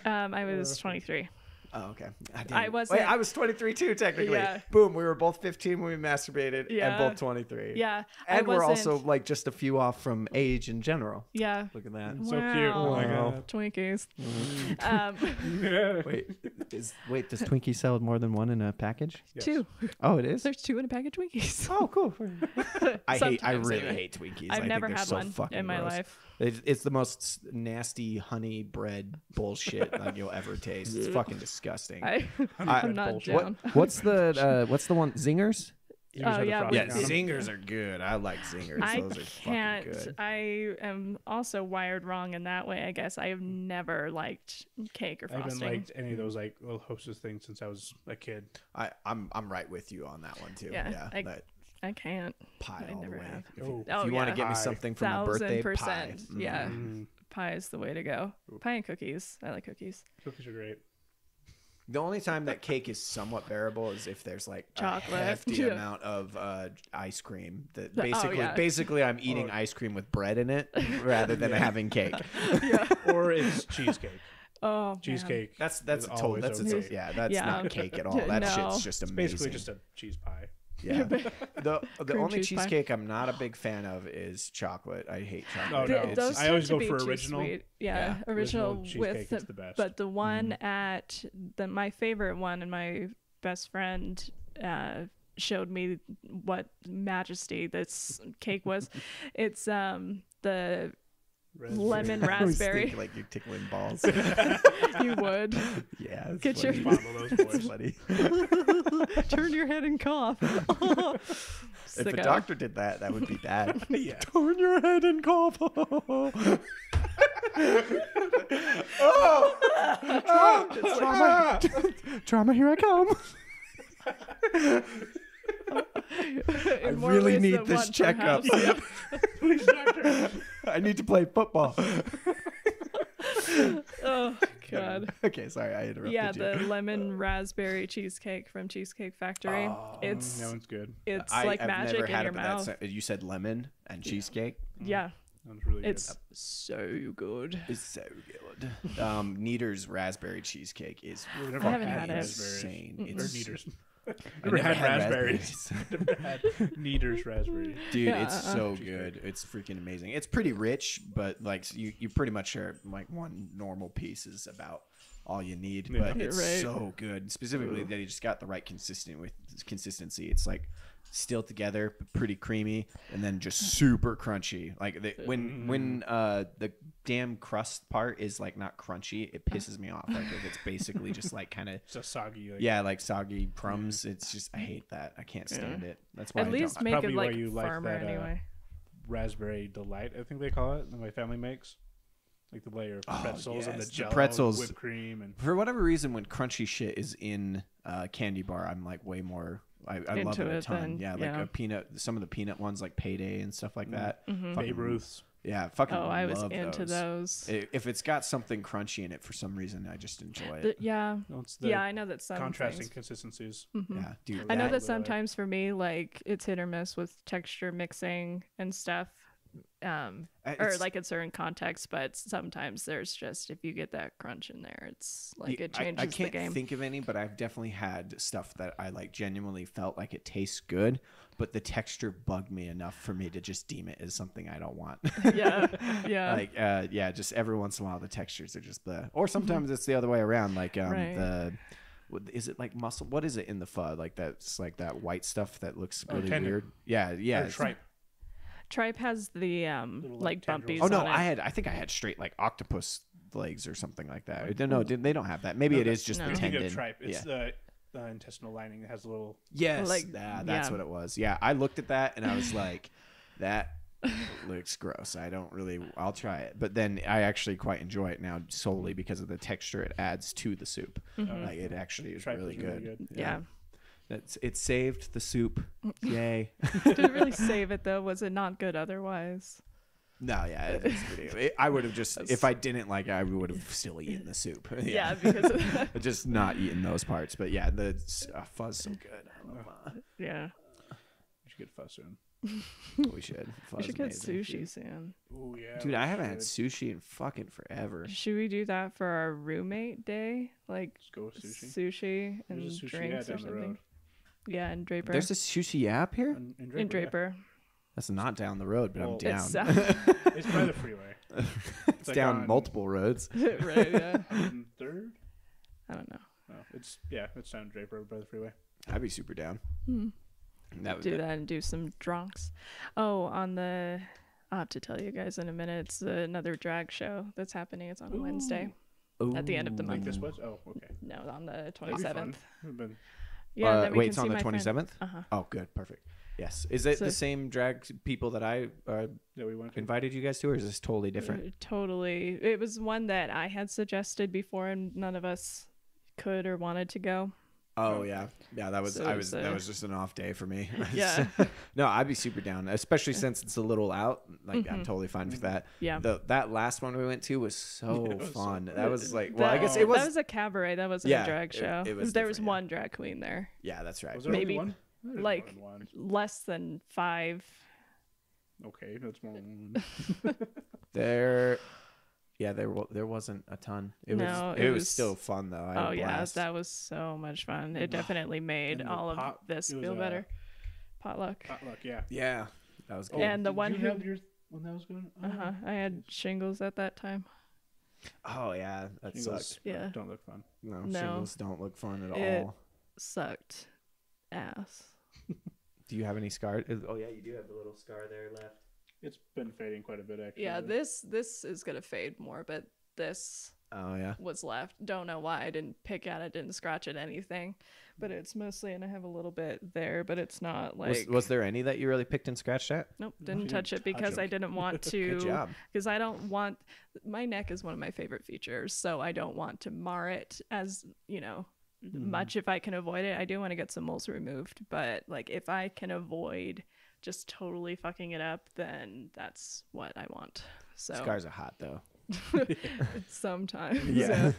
I was 23. Oh, okay. I was. Wait, I was 23 too, technically. Yeah. Boom. We were both 15 when we masturbated, Yeah. and both 23. Yeah. And we're also like just a few off from age in general. Yeah. Look at that. So cute. Oh my Wow. god. Twinkies. Wait, does Twinkie sell more than one in a package? Yes. 2. Oh, it is? There's 2 in a bag of Twinkies. Oh, cool. I Sometimes really anyway. hate Twinkies. I've I never think they're had so one fucking in my gross. life. It's the most nasty honey bread bullshit that you'll ever taste. It's fucking disgusting. I'm not bullshit. down. What's the one? Zingers? You just had the yeah, frosting Yeah, on 'em. zingers are good. I like zingers. I Those are can't. fucking good. I am also wired wrong in that way. I guess I have never liked cake or I haven't frosting. liked any of those like little hostess things since I was a kid. I'm right with you on that one too. Yeah, that I can't. pie I all the never way. have. If Oh. you want to yeah. give me Pie. something for my birthday, pie. 1000%. Yeah, Mm. pie is the way to go. Pie and cookies. I like cookies. Cookies are great. The only time that cake is somewhat bearable is if there's like Chocolate. a hefty Yeah. amount of ice cream. That Oh, basically, yeah. basically, I'm eating ice cream with bread in it rather than having cake. Yeah. Or it's cheesecake. Oh, man. Cheesecake. That's is a total. always That's okay. that's Yeah. not cake at all. That No. shit's just amazing. Basically just a cheese pie. Yeah. The Cream only cheese pie. cheesecake I'm not a big fan of is chocolate. I hate chocolate. Oh, no. It's Those just- I always tend go to for be too original. sweet. Yeah, Yeah. original cheesecake with is the best. But the one at my favorite one, and my best friend showed me what majesty this cake was. It's the lemon I was raspberry. thinking, like you're tickling balls. You would Yeah. It's Get funny. your- Follow those boys. Funny. turn your head and cough. If a Sicko. doctor did that, that would be bad. Yeah. Turn your head and cough. Trauma. Trauma, here I come. I In more really ways need than this one, checkup. perhaps. Please, doctor. I need to play football. Oh God. Okay, sorry, I interrupted Yeah, you. the lemon raspberry cheesecake from Cheesecake Factory. It's That one's good. it's I've like magic never in had your it, but mouth. you said lemon and cheesecake. Yeah, That one's really it's so good. It's so good. Neater's raspberry cheesecake is good. I haven't Had had it. insane. Or It's Neaters. I Never never had had raspberries. Never had Neaters raspberry. Dude, Yeah, it's so good. It's freaking amazing. It's pretty rich, but like you pretty much share like one normal piece is about all you need. Yeah. But it's Right. so good. Specifically that you just got the right consistency. It's like still together, but pretty creamy, and then just super crunchy. Like when the damn crust part is like not crunchy, it pisses me off. Like if it's basically just like kind of It's a soggy. Like, yeah, like soggy crumbs. It's just I hate that. I can't stand it. That's why At I least don't. make Probably it why like you like farmer that, anyway. Raspberry delight, I think they call it. That my family makes. Like the layer of pretzels and the yes, the jello, pretzels. whipped cream, and For whatever reason, when crunchy shit is in candy bar, I'm like way more. I love Into it a it ton. then, Yeah, like yeah. a peanut. Some of the peanut ones, like Payday and stuff like that. Babe Ruth's. Yeah, fucking. Oh, I was love into those. If it's got something crunchy in it for some reason, I just enjoy The- it. yeah, No, it's the yeah, I know that some contrasting things. consistencies. Yeah, dude. I know that- that sometimes for me, like it's hit or miss with texture mixing and stuff, or it's- like in certain contexts. But sometimes there's just if you get that crunch in there, it's like it changes I can't the game. think of any, but I've definitely had stuff that I like genuinely felt like it tastes good, but the texture bugged me enough for me to just deem it as something I don't want. Yeah, yeah. Like just every once in a while the textures are just or sometimes it's the other way around. Like Right. is it like muscle? What is it in the pho? Like that's like that white stuff that looks really tendon. weird. Yeah, yeah. Or tripe. Tripe has the like tendrils. bumpies. Oh no, on it. I think I had straight like octopus legs or something like that. No, they don't have that. Maybe it is just no. the When you think tendon. of tripe, it's yeah. the intestinal lining that has a little. Yes, Like, that's yeah. what it was. Yeah, I looked at that and I was like, that looks gross. I'll try it. But then I actually quite enjoy it now solely because of the texture it adds to the soup. Like it actually is Tripe really is really good. good. Yeah. It saved the soup. Yay. Didn't really save it though. Was it not good otherwise? No, yeah, it's pretty. I would have just, if I didn't like it, I would have still eaten the soup. Yeah, because of just not eating those parts. But yeah, the fuzz so good. yeah. You should get pho soon. We should. Fuzz We should get amazing. sushi soon. Oh yeah. Dude, we I haven't had should. sushi in fucking forever. Should we do that for our roommate day? Like Just go with sushi. sushi and There's a sushi drinks down or the something. road. Yeah, in Draper. There's a sushi app here? In in yeah. Draper. That's not down the road, but Well, I'm down. It's It's by the freeway. It's like down on- multiple roads. right, yeah. Third. I don't know. Oh, it's down Draper by the freeway. I'd be super down. That would Do that and do some drunks. Oh, I'll have to tell you guys in a minute. It's another drag show that's happening. It's on a Wednesday at the end of the Ooh. month. Like this was. Oh, okay. No, on the That'd be 27th. fun. Would've been- Yeah, then we wait, can it's see on the my friend. 27th? Uh-huh. Oh, good. Perfect. Yes. Is it So- the same drag people that I that we went to. invited you guys to, or is this totally different? Totally. It was one that I had suggested before, and none of us could or wanted to go. Oh yeah, yeah. That was So that it's, was just an off day for me. Yeah. No, I'd be super down, especially since it's a little out. Like I'm totally fine with that. Yeah. That last one we went to was so it was so fun. good. That was like, well, I That- guess it was. That was a cabaret. That wasn't Yeah, a drag show. it was there was different, yeah. one drag queen there. Yeah, that's right. Was there Maybe, only one? There's more like than one. less than 5. Okay, that's more than one. There wasn't a ton. No, it it was was- still fun though. I had Oh a yeah, blast. that was so much fun. It definitely made And the all of pot- this it was feel a- better. Potluck. Potluck, yeah. Yeah, that was good. Yeah, and the did one you who- have yours when that was going? Oh, Uh-huh. I had shingles at that time. Oh yeah, that shingles sucked. Yeah. Don't look fun. No, No. shingles don't look fun at It- all. Sucked ass. Do you have any scar? Oh yeah, you do have the little scar there left. It's been fading quite a bit actually. Yeah, this is gonna fade more, but this Oh yeah. was left. Don't know why I didn't pick at it, didn't scratch at anything, but it's mostly, and I have a little bit there, but it's not like. Was there any that you really picked and scratched at? Nope, You didn't didn't touch it touch because I them. didn't want Good to. job. Because I don't want, my neck is one of my favorite features, so I don't want to mar it as much if I can avoid it. I do want to get some moles removed, but like if I can avoid just totally fucking it up, then that's what I want. So Scars are hot though. sometimes, Yeah.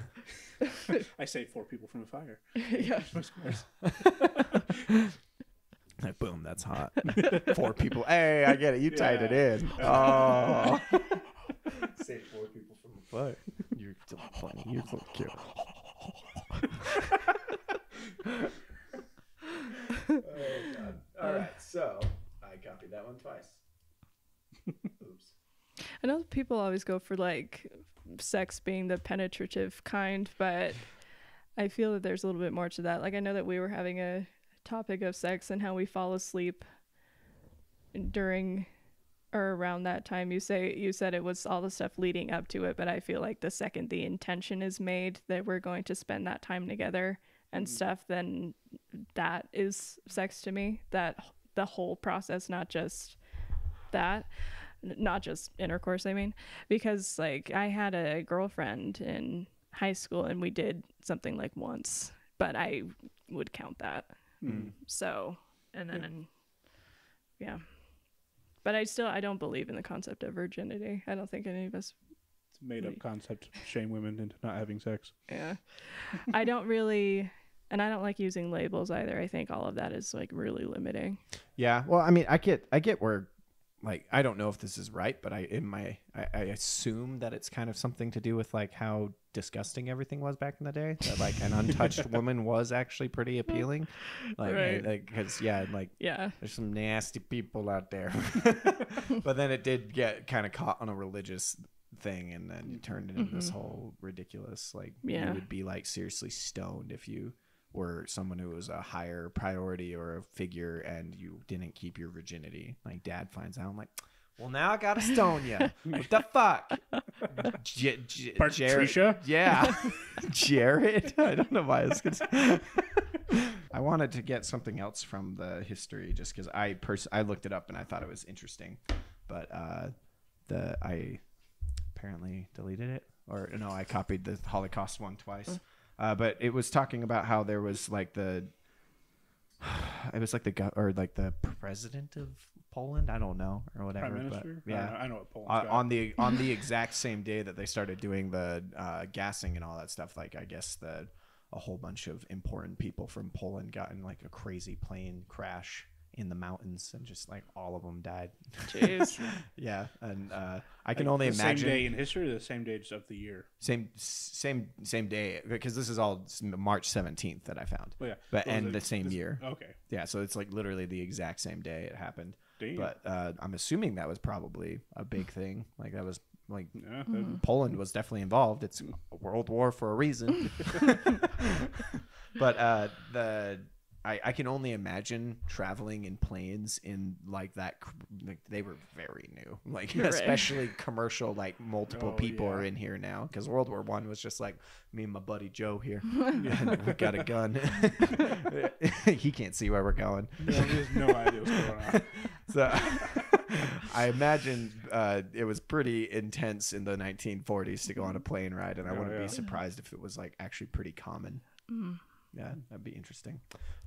I saved 4 people from a fire. yeah. My scars. Like, boom, that's hot. 4 people. Hey, I get it. You tied it Yeah. in. Oh. Say 4 people from a fire. You're so funny. You're so cute. Oh god. All right, so I copied that one twice. Oops. I know people always go for like sex being the penetrative kind, but I feel that there's a little bit more to that. Like I know that we were having a topic of sex and how we fall asleep during or around that time. You said it was all the stuff leading up to it, but I feel like the second the intention is made that we're going to spend that time together and stuff, then that is sex to me. That the whole process, not just intercourse, I mean, because like I had a girlfriend in high school and we did something like once, but I would count that. So, and then, yeah. But I don't believe in the concept of virginity. I don't think any of us. It's a made up concept to shame women into not having sex. Yeah. I don't really, and I don't like using labels either. I think all of that is like really limiting. Yeah. Well, I mean, I get where, like, I don't know if this is right, but I assume that it's kind of something to do with like how disgusting everything was back in the day. That like an untouched woman was actually pretty appealing. Like, Right. because yeah, like Yeah. there's some nasty people out there. But then it did get kind of caught on a religious thing, and then it turned into this whole ridiculous like Yeah. you would be like seriously stoned if you were someone who was a higher priority or a figure, and you didn't keep your virginity. Like Dad finds out, I'm like, well, now I gotta stone you. What the fuck? Patricia? Yeah. Jared? I don't know why I was gonna I wanted to get something else from the history just because I looked it up and I thought it was interesting. But I apparently deleted it. Or no, I copied the Holocaust one twice. But it was talking about how there was like the president of Poland, I don't know, or whatever. Prime Minister? But yeah, I know what Poland's got. on the exact same day that they started doing the gassing and all that stuff, like I guess a whole bunch of important people from Poland got in like a crazy plane crash in the mountains, and just like all of them died. Jeez. Yeah, and I can only imagine. Same day in history, or the same day of the year. Same day, because this is all March 17th that I found. Well, yeah, but the same year. Okay. Yeah, so it's like literally the exact same day it happened. Damn. But I'm assuming that was probably a big thing. Like that was like Yeah, Poland was definitely involved. It's a world war for a reason. But I can only imagine traveling in planes in like that. Like they were very new, like Right. especially commercial. Like multiple people are yeah. in here now, because World War I was just like me and my buddy Joe here. And we got a gun. He can't see where we're going. he has no idea what's going on. So I imagine it was pretty intense in the 1940s to go on a plane ride, and I wouldn't be surprised if it was like actually pretty common. Yeah, that'd be interesting.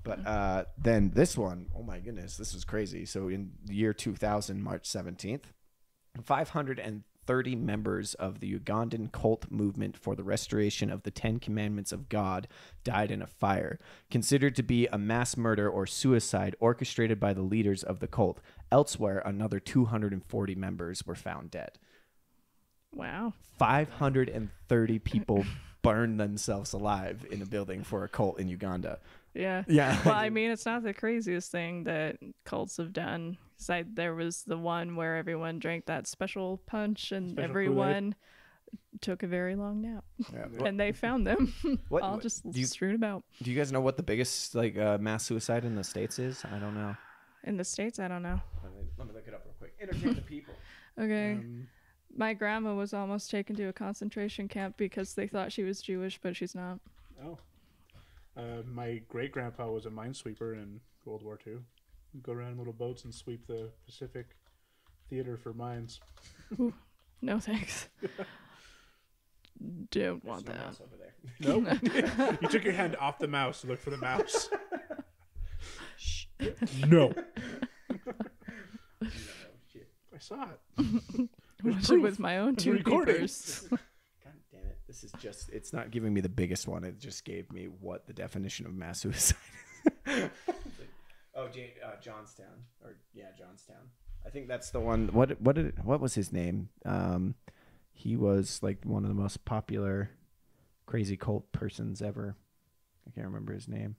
But then this one, oh my goodness, this was crazy. So in the year 2000, March 17th, 530 members of the Ugandan cult movement for the restoration of the 10 Commandments of God died in a fire, considered to be a mass murder or suicide orchestrated by the leaders of the cult. Elsewhere, another 240 members were found dead. Wow. 530 people burned themselves alive in a building for a cult in Uganda. Yeah. Yeah. Well, I mean, it's not the craziest thing that cults have done. There was the one where everyone drank that special punch and Special everyone took a very long nap. Yeah. And they found them What- all what- just do you- strewn about. Do you guys know what the biggest like mass suicide in the States is? I don't know. In the States, I don't know. Let me look it up real quick. Entertain the people. Okay. My grandma was almost taken to a concentration camp because they thought she was Jewish, but she's not. Oh. My great grandpa was a minesweeper in World War II. He'd go around in little boats and sweep the Pacific Theater for mines. No thanks. Don't want that. Over there. Nope. You took your hand off the mouse to look for the mouse. No. I saw it. Watch it with my own two recording. peepers. God damn it. This is just, it's not giving me the biggest one. It just gave me what the definition of mass suicide is. Johnstown. Johnstown. I think that's the one. What was his name? He was like one of the most popular crazy cult persons ever. I can't remember his name.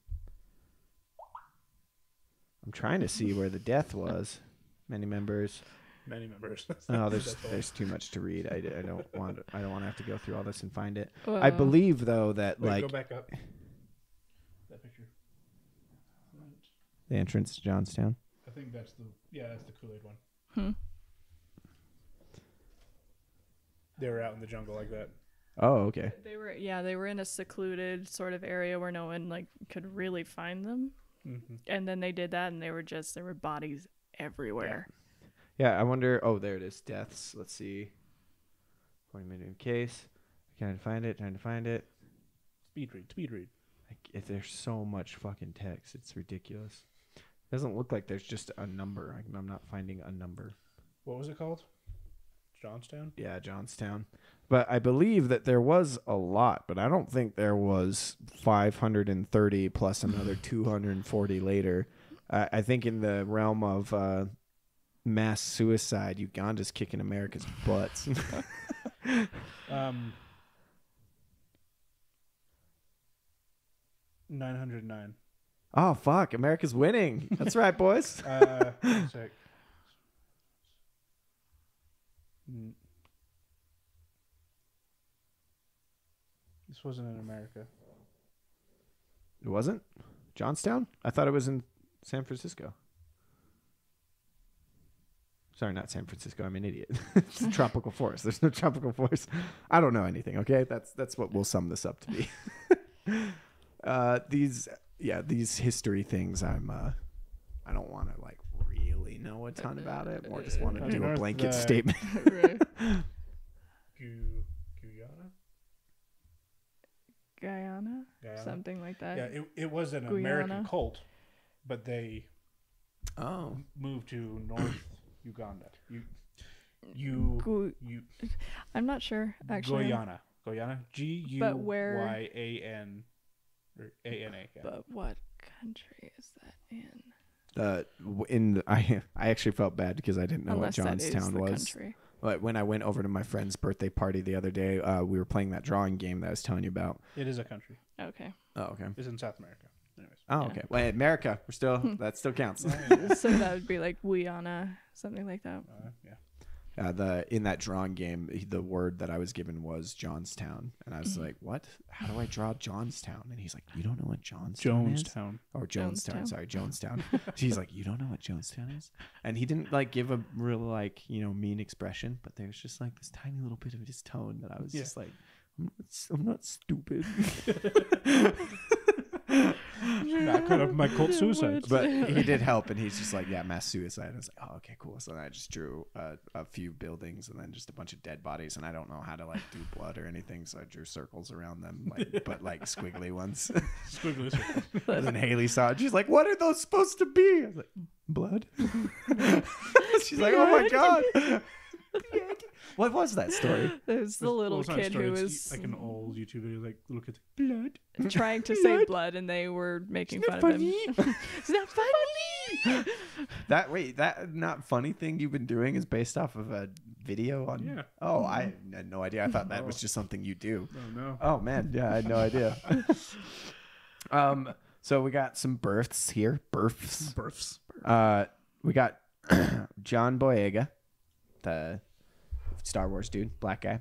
I'm trying to see where the death was. Many members. Oh, there's too much to read. I don't want to have to go through all this and find it. I believe though that Wait, go back up. That picture. the entrance to Johnstown. I think that's the Kool-Aid one. They were out in the jungle like that. Oh, okay. They were in a secluded sort of area where no one like could really find them. Mm-hmm. And then they did that, and there were bodies everywhere. Yeah, I wonder. Oh, there it is. Deaths. Let's see. 40-minute case. Trying to find it. Speed read. Like, there's so much fucking text. It's ridiculous. It doesn't look like there's just a number. I'm not finding a number. What was it called? Johnstown? Yeah, Johnstown. But I believe that there was a lot, but I don't think there was 530 plus another 240 later. I think in the realm of mass suicide, Uganda's kicking America's butts. 909. Oh, fuck. America's winning. That's right, boys. One sec. This wasn't in America. It wasn't? Johnstown? I thought it was in San Francisco. Sorry, not San Francisco. I'm an idiot. It's a tropical forest. There's no tropical forest. I don't know anything, okay? That's what we'll sum this up to be. These history things, I don't want to like really know a ton about it. More just want to do a blanket statement. Right. Guyana? Something like that. Yeah, it was an American cult, but they moved to North Uganda. I'm not sure actually. Guyana, Guyana, or ANA. Yeah. But what country is that in? I actually felt bad because I didn't know Unless what Johnstown was. Country. But when I went over to my friend's birthday party the other day, we were playing that drawing game that I was telling you about. It is a country. Okay. Oh, okay. It's in South America. Anyways. Oh, okay. Well, America, that still counts. So that would be like Guyana, something like that. Yeah. In that drawing game, the word that I was given was Johnstown, and I was like, "What? How do I draw Johnstown?" And he's like, "You don't know what Johnstown is?" Or Jonestown. Sorry, Jonestown. He's like, "You don't know what Jonestown is?" And he didn't like give a real like mean expression, but there's just like this tiny little bit of his tone that I was just like, "I'm not stupid." That could have my cult suicide. But he did help, and he's just like, yeah, mass suicide. I was like, oh, okay, cool. So then I just drew a few buildings and then just a bunch of dead bodies, and I don't know how to like do blood or anything, so I drew circles around them, but like squiggly ones. Squiggly circles. And then Haley saw it. She's like, what are those supposed to be? I was like, blood. She's like, oh my god. What was that story? It was the little kid who was like an old YouTube video, like little kids, blood, trying to say blood, and they were making fun of him. It's not funny. That not funny thing you've been doing is based off of a video on. Yeah. Oh, I had no idea. I thought that was just something you do. Oh no. Oh man, yeah, I had no idea. So we got some births here. Births. We got John Boyega, the Star Wars dude, black guy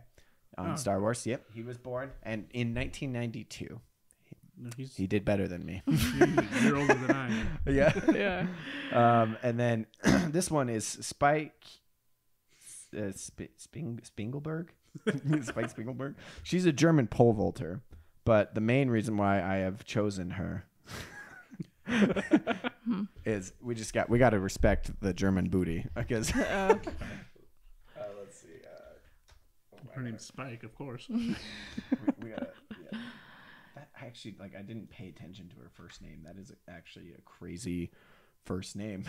on Star Wars. Yep, he was born and in 1992. He did better than me. You're older than I am. Yeah. And then this one is Spike Spiegelberg. Spike Spiegelberg. She's a German pole vaulter, but the main reason why I have chosen her is we got to respect the German booty because. Let's see. Her name's Spike, of course. we gotta. Yeah. Actually, like, I didn't pay attention to her first name. That is actually a crazy first name.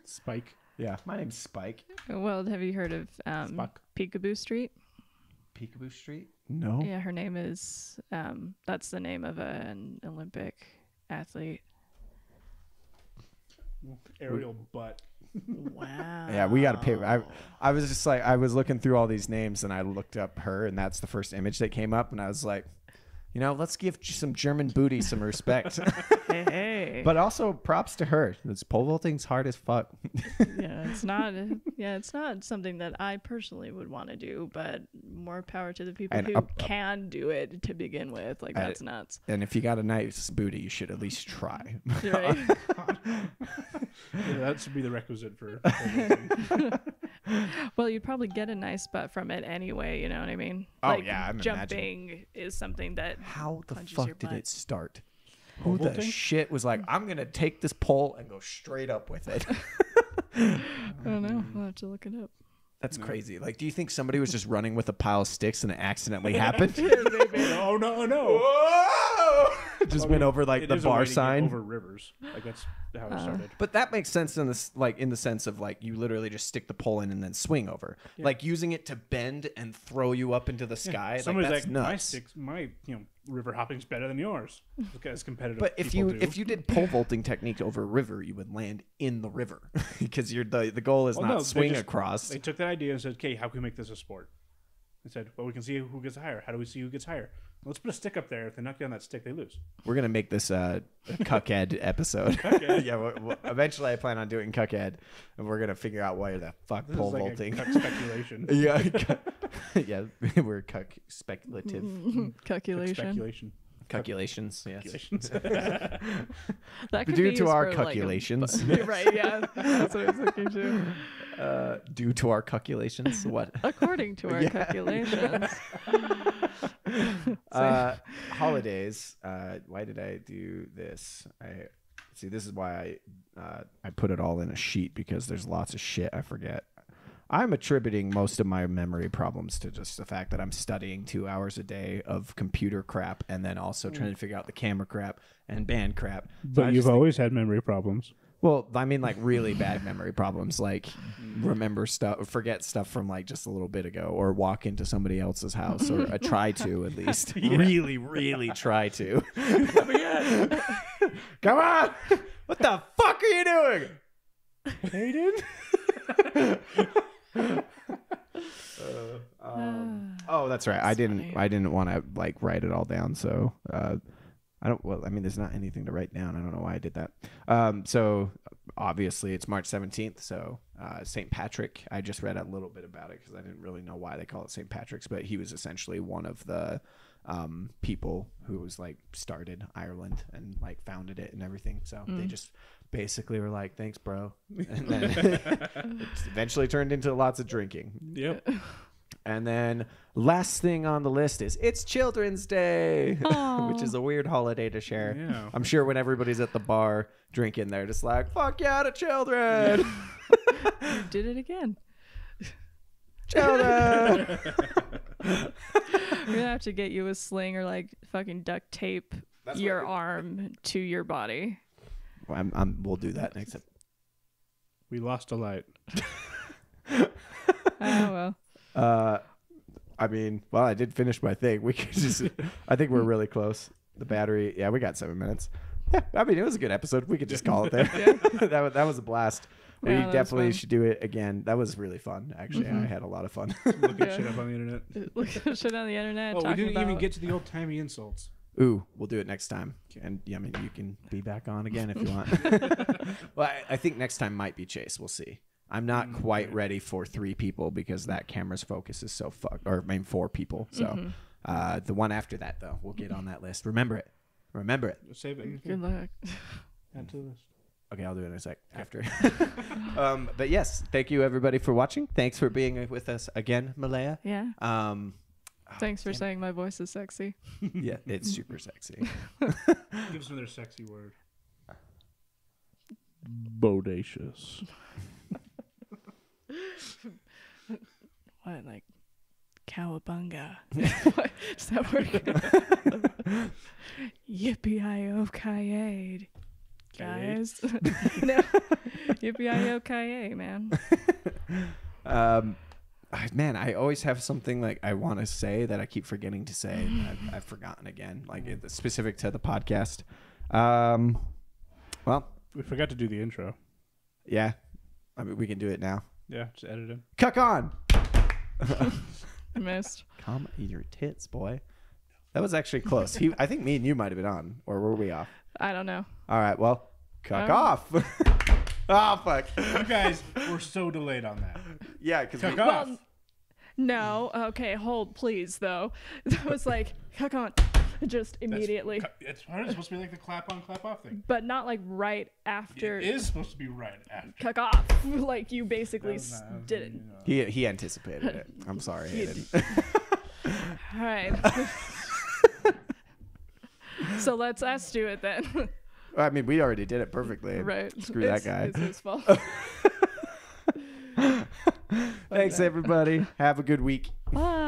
Spike. Yeah, my name's Spike. Well, have you heard of Peekaboo Street? Peekaboo Street? No. Yeah, her name is. That's the name of an Olympic athlete. Aerial butt. Wow. Yeah, we got to pay. I was just like, I was looking through all these names, and I looked up her, and that's the first image that came up, and I was like, let's give some German booty some respect. Hey. But also props to her. This pole vaulting's hard as fuck. Yeah, it's not. It's not something that I personally would want to do, but more power to the people who can do it to begin with. Like, that's nuts. And if you got a nice booty, you should at least try. Right. Yeah, that should be the requisite for. Well, you'd probably get a nice butt from it anyway. You know what I mean? Oh like, yeah, I'm jumping is something that. How the punches fuck your did butt. it start? Pole Who the vaulting? shit was like, I'm gonna take this pole and go straight up with it? I don't know. I'll have to look it up. That's crazy. Like, do you think somebody was just running with a pile of sticks and it accidentally happened? Oh no! Whoa! Just went over like the bar sign. Over rivers. Like, that's how it started. But that makes sense in this, like, in the sense of like you literally just stick the pole in and then swing over, like using it to bend and throw you up into the sky. Somebody's that's like, nuts. my river hopping's better than yours. Look as competitive. But if you did pole vaulting technique over a river, you would land in the river because the goal is swing across. They took that idea and said, "Okay, how can we make this a sport?" They said, "Well, we can see who gets higher. How do we see who gets higher? Let's put a stick up there. If they knock down that stick, they lose." We're gonna make this a Cuckhead episode. Cuckhead. Yeah, eventually I plan on doing Cuckhead, and we're gonna figure out why the fuck This pole is like vaulting. a cuck speculation. Yeah, yeah, we're cuck speculative. Calculation. Speculation. Calculations, yes. Calculations. That could Due be to used our for, calculations. right, yeah. That's what I was looking to. Due to our calculations, what? According to our calculations. Holidays. Why did I do this? See. This is why I put it all in a sheet, because there's lots of shit I forget. I'm attributing most of my memory problems to just the fact that I'm studying 2 hours a day of computer crap, and then also trying to figure out the camera crap and band crap. But you've always had memory problems. Well, I mean, like really bad memory problems, like remember stuff, forget stuff from like just a little bit ago, or walk into somebody else's house, or try to at least. Really, really try to. Come on! What the fuck are you doing, Hayden? Oh, that's right. I didn't want to like write it all down, so I don't. Well, I mean, there's not anything to write down. I don't know why I did that. So obviously it's March 17th. So St. Patrick. I just read a little bit about it because I didn't really know why they call it St. Patrick's, but he was essentially one of the people who was like started Ireland and like founded it and everything. So they just basically were like, "Thanks, bro," and then it eventually turned into lots of drinking. Yep. And then last thing on the list is it's Children's Day, which is a weird holiday to share. Yeah. I'm sure when everybody's at the bar drinking, they're just like, "Fuck yeah to children." You did it again. Children. We're gonna have to get you a sling or like fucking duct tape your arm to your body. We'll do that next time. We lost a light. Oh well. I mean, well, I did finish my thing. We could just, I think we're really close. The battery, yeah, we got 7 minutes. Yeah, I mean, it was a good episode. We could just call it there. that was a we Yeah, definitely should do it again. That was really fun. Actually, I had a lot of fun. Look at shit up on the internet. Look at shit on the internet. Oh, we didn't even about... get to the old timey insults. Ooh, we'll do it next time. And yeah, I mean, you can be back on again if you want. Well, I think next time might be Chase. We'll see. I'm not quite ready for 3 people because that camera's focus is so fucked. Or I mean, 4 people. So the one after that, though, we'll get on that list. Remember it. Save it. Good luck. Add to the list. Okay, I'll do it in a sec after. But yes, thank you everybody for watching. Thanks for being with us again, Malaya. Yeah. Thanks for saying my voice is sexy. Yeah, it's super sexy. Give us another sexy word. Bodacious. What, like cowabunga? Does that work? Yippee-i-o-ki-yay, guys. No. Yippee-i-o-ki-yay, man. Man, I always have something like I want to say that I keep forgetting to say. I've forgotten again, like it's specific to the podcast. Well, we forgot to do the intro. Yeah, I mean we can do it now. Yeah, just edit it. Cuck on. I missed. Come eat your tits, boy. That was actually close. I think me and you might have been on, or were we off? I don't know. All right, well, cuck off. Oh, fuck. You guys were so delayed on that. Yeah, because Cuck off. Well, no. Okay, hold, please, though. That was like, cuck on. Just immediately. It's supposed to be like the clap on, clap off thing. But not like right after. It is supposed to be right after. Cuck off. Like you basically did it. he anticipated it. I'm sorry, Hayden. All right. So let's us do it then. I mean, we already did it perfectly. Right. Screw that guy. It's his fault. Thanks, everybody. Have a good week. Bye.